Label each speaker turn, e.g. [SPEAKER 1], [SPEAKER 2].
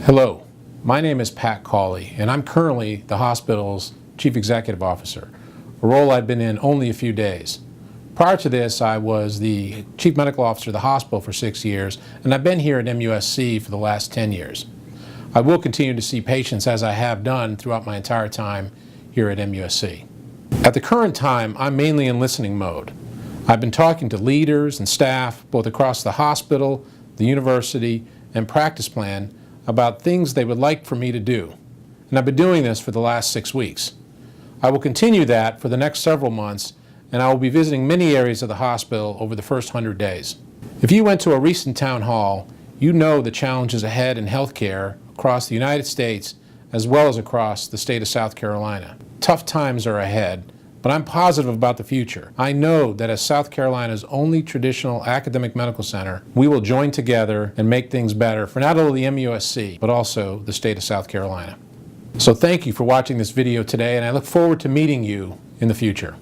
[SPEAKER 1] Hello, my name is Pat Cawley, and I'm currently the hospital's Chief Executive Officer, a role I've been in only a few days. Prior to this, I was the Chief Medical Officer of the hospital for 6 years, and I've been here at MUSC for the last 10 years. I will continue to see patients as I have done throughout my entire time here at MUSC. At the current time, I'm mainly in listening mode. I've been talking to leaders and staff both across the hospital, the university, and practice plan about things they would like for me to do. And I've been doing this for the last 6 weeks. I will continue that for the next several months, and I will be visiting many areas of the hospital over the first 100 days. If you went to a recent town hall, you know the challenges ahead in healthcare across the United States as well as across the state of South Carolina. Tough times are ahead, but I'm positive about the future. I know that as South Carolina's only traditional academic medical center, we will join together and make things better for not only MUSC, but also the state of South Carolina. So thank you for watching this video today, and I look forward to meeting you in the future.